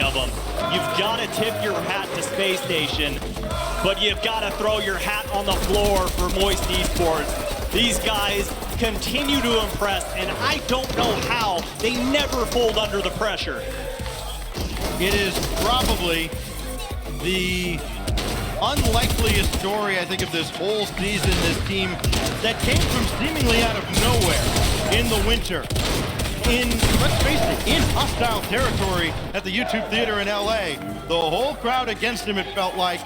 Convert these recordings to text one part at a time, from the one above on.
of them. You've got to tip your hat to Space Station, but you've got to throw your hat on the floor for Moist Esports. These guys continue to impress, and I don't know how they never fold under the pressure. It is probably the unlikeliest story, I think, of this whole season, this team that came from seemingly out of nowhere in the winter. Let's face it, in hostile territory at the YouTube Theater in LA. The whole crowd against them, it felt like,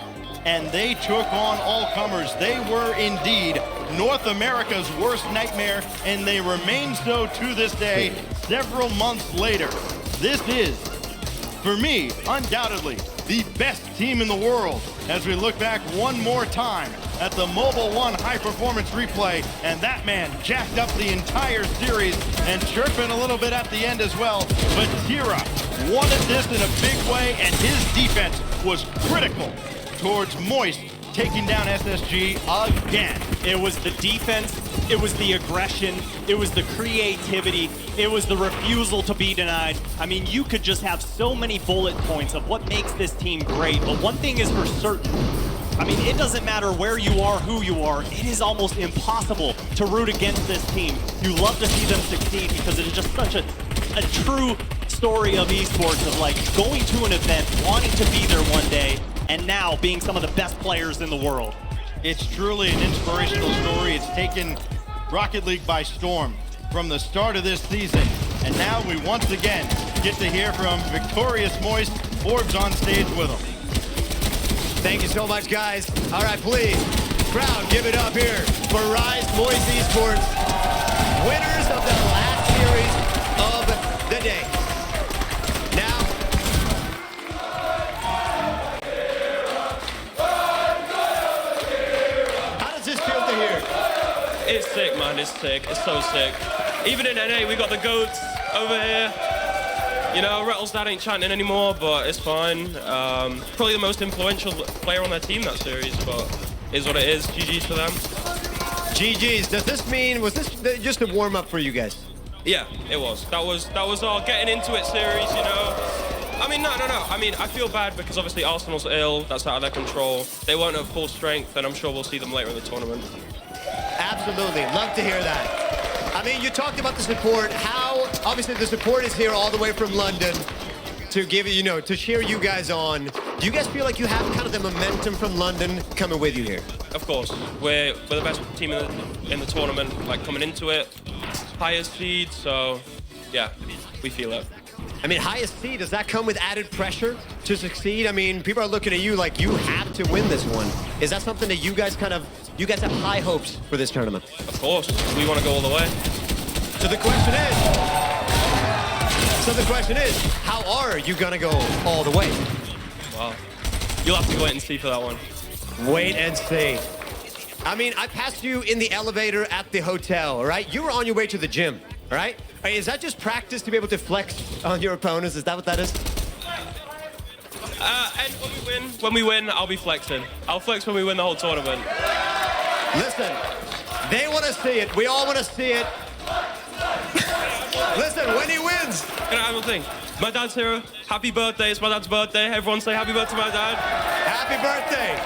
and they took on all comers. They were indeed North America's worst nightmare, and they remain so to this day, several months later. This is, for me, undoubtedly, the best team in the world as we look back one more time at the Mobile One High Performance replay, and that man jacked up the entire series and chirping a little bit at the end as well. But Tira wanted this in a big way, and his defense was critical towards Moist taking down SSG again. It was the defense, it was the aggression, it was the creativity, it was the refusal to be denied. I mean, you could just have so many bullet points of what makes this team great, but one thing is for certain. I mean, it doesn't matter where you are, who you are, it is almost impossible to root against this team. You love to see them succeed because it is just such a true story of esports, of like going to an event, wanting to be there one day, and now being some of the best players in the world. It's truly an inspirational story. It's taken Rocket League by storm from the start of this season. And now we once again get to hear from victorious Moist. Forbes on stage with them. Thank you so much, guys. All right, please, crowd, give it up here for Rise Moist Esports, winners of the last series of the day. Now, how does this feel to hear? It's sick, man. It's sick. It's so sick. Even in NA, we got the GOATs over here. You know, Rattle's dad ain't chanting anymore, but it's fine. Probably the most influential player on their team that series, but is what it is. GG's for them. GG's. Does this mean, was this just a warm-up for you guys? Yeah, it was. That was our getting into it series, you know. I mean, no. I mean, I feel bad because obviously Arsenal's ill. That's out of their control. They won't have full strength, and I'm sure we'll see them later in the tournament. Absolutely. Love to hear that. I mean, you talked about the support. How, obviously, the support is here all the way from London to give you, to cheer you guys on. Do you guys feel like you have kind of the momentum from London coming with you here? Of course. We're the best team in the tournament, like coming into it. Highest seed, so yeah, we feel it. I mean, highest seed, does that come with added pressure to succeed? I mean, people are looking at you like you have to win this one. Is that something that you guys have high hopes for this tournament? Of course, we want to go all the way. So the question is, how are you gonna go all the way? Well, you'll have to wait and see for that one. Wait and see. I mean, I passed you in the elevator at the hotel, all right? You were on your way to the gym, all right? Is that just practice to be able to flex on your opponents? Is that what that is? And when we win, I'll be flexing. I'll flex when we win the whole tournament. Listen, they want to see it. We all want to see it. Listen, when he wins. Can I have a thing? My dad's here. Happy birthday. It's my dad's birthday. Everyone say happy birthday to my dad. Happy birthday.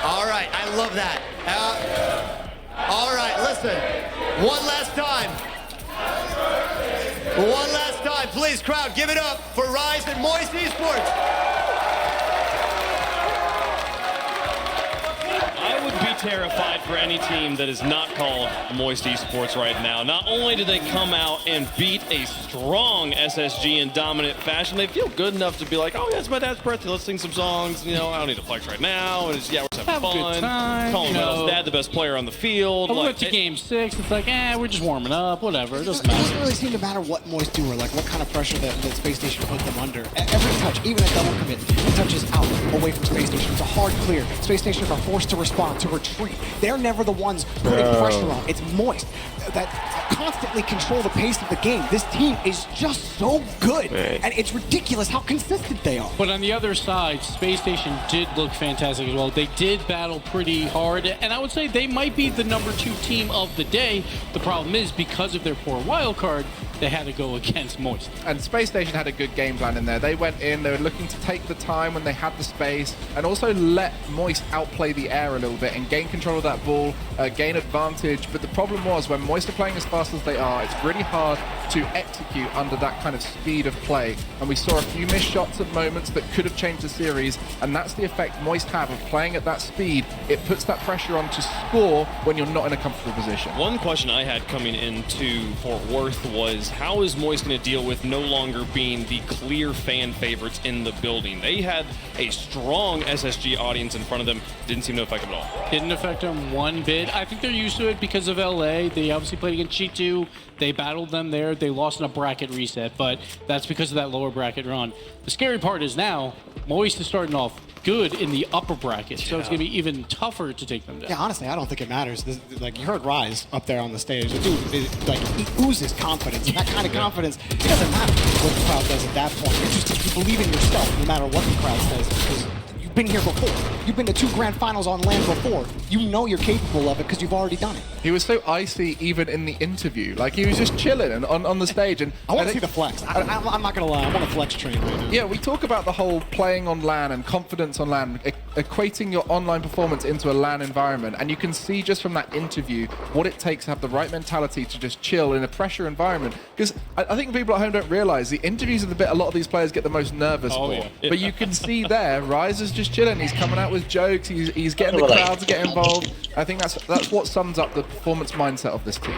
All right, I love that. All right, listen. One last time. One last time. Please, crowd, give it up for Rise and Moist Esports. I would be terrified for any team that is not called Moist Esports right now. Not only did they come out and beat a strong SSG in dominant fashion, they feel good enough to be like, oh yeah, it's my dad's birthday, let's sing some songs. You know, I don't need to flex right now. And it's, yeah, we're just having fun. A good time, Calling Metal's dad the best player on the field. We went to game 6. It's like, we're just warming up, whatever. It doesn't matter. It doesn't really seem to matter what Moist do or like what kind of pressure that Space Station put them under. Every touch, even a double commit, the touch is out, away from Space Station. It's a hard clear. Space Stations are forced to respond, to retreat. They're never the ones putting pressure on. It's Moist that constantly control the pace of the game. This team is just so good, and it's ridiculous how consistent they are. But on the other side, Space Station did look fantastic as well. They did battle pretty hard, and I would say they might be the #2 team of the day. The problem is, because of their poor wild card, they had to go against Moist. And Space Station had a good game plan in there. They went in, they were looking to take the time when they had the space, and also let Moist outplay the air a little bit and gain control of that ball, gain advantage. But the problem was, when Moist are playing as fast as they are, it's really hard to execute under that kind of speed of play. And we saw a few missed shots at moments that could have changed the series, and that's the effect Moist have of playing at that speed. It puts that pressure on to score when you're not in a comfortable position. One question I had coming into Fort Worth was, how is Moist going to deal with no longer being the clear fan favorites in the building? They had a strong SSG audience in front of them. Didn't seem to affect them at all. Didn't affect them one bit. I think they're used to it because of LA. They obviously played against G2. They battled them there. They lost in a bracket reset, but that's because of that lower bracket run. The scary part is now, Moist is starting off good in the upper bracket, so it's going to be even tougher to take them down. Yeah, honestly, I don't think it matters. Like, you heard Rise up there on the stage. The dude, he oozes confidence. And that kind of confidence, it doesn't matter what the crowd does at that point. You believe in yourself no matter what the crowd says, because you've been here before. You've been to 2 grand finals on land before. You know you're capable of it because you've already done it. He was so icy even in the interview. Like, he was just chilling and on the stage. And I want to see the flex. I'm not going to lie. I'm on a flex train right now. Yeah, we talk about the whole playing on LAN and confidence on LAN, equating your online performance into a LAN environment. And you can see just from that interview what it takes to have the right mentality to just chill in a pressure environment. Because I think people at home don't realize the interviews are the bit a lot of these players get the most nervous for. Yeah. But you can see there, Rise is just chilling. He's coming out with jokes. He's getting the crowd to get involved. I think that's what sums up the performance mindset of this team.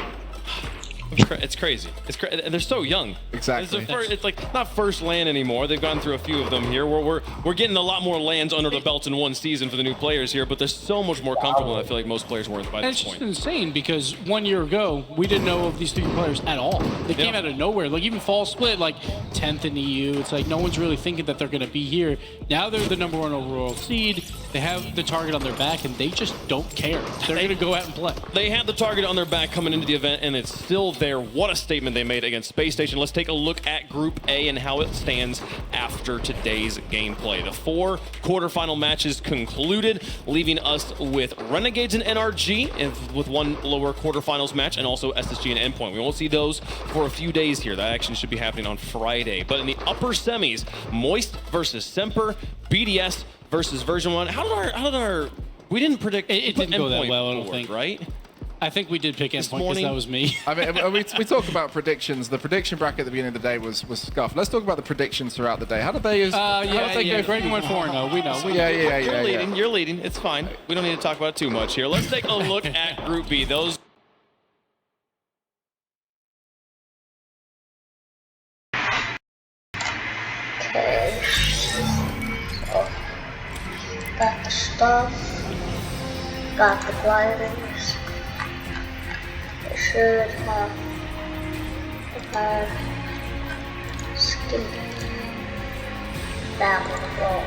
It's crazy. And they're so young. Exactly. It's like not first LAN anymore. They've gone through a few of them here. We're getting a lot more LANs under the belt in one season for the new players here, but they're so much more comfortable than I feel like most players weren't by this point. It's just insane because 1 year ago, we didn't know of these 3 players at all. They came out of nowhere. Like, even Fall Split, like 10th in EU. It's like no one's really thinking that they're going to be here. Now they're the #1 overall seed. They have the target on their back, and they just don't care. They're going to go out and play. They had the target on their back coming into the event, and it's still there. What a statement they made against Space Station. Let's take a look at Group A and how it stands after today's gameplay. The 4 quarterfinal matches concluded, leaving us with Renegades and NRG, with 1 lower quarterfinals match, and also SSG and Endpoint. We won't see those for a few days here. That action should be happening on Friday. But in the upper semis, Moist versus Semper, BDS versus Version 1. How did our we didn't predict It didn't go that Endpoint well, I don't forward, think. right? I think we did pick Endpoint because that was me. I mean, we talk about predictions. The prediction bracket at the beginning of the day was scuffed. Let's talk about the predictions throughout the day. How did they go? Greg went 4-0. We know. You're leading. It's fine. We don't need to talk about it too much here. Let's take a look at Group B. Those. Okay. So, got the stuff. Got the gliders. I should have skin. That will roll.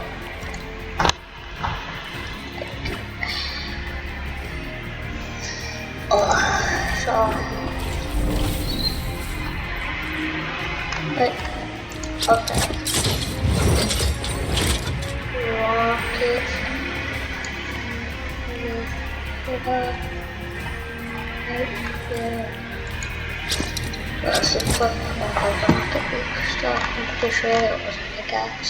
Okay. Rocket. That's a quick one. I don't think we could start. I'm pretty sure it wasn't the gas.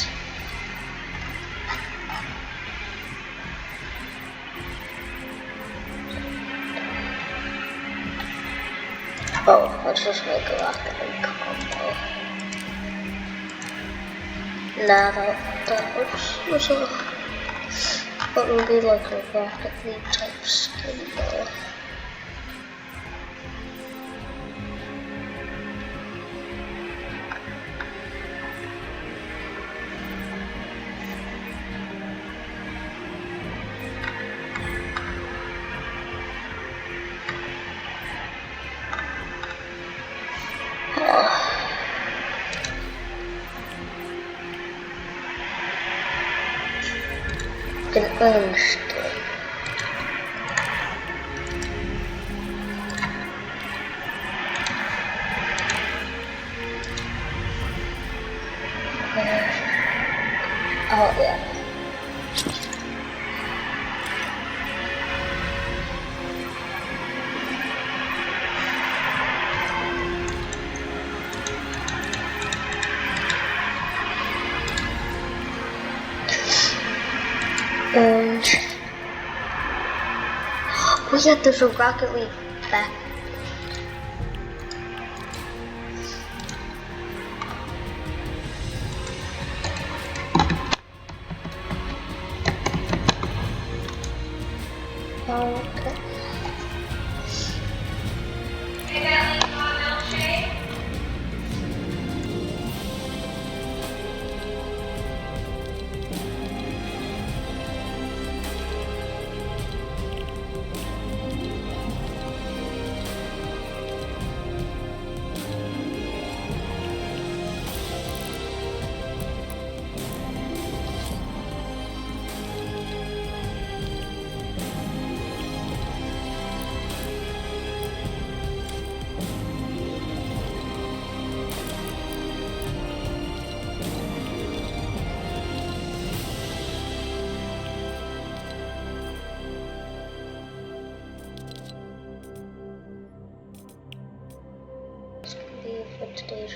Oh, let's just make a rocket league combo. Nah, that would be like a rocket league type skin though. Can understand. Oh yeah. And we got there's a Rocket League back. Okay. For today's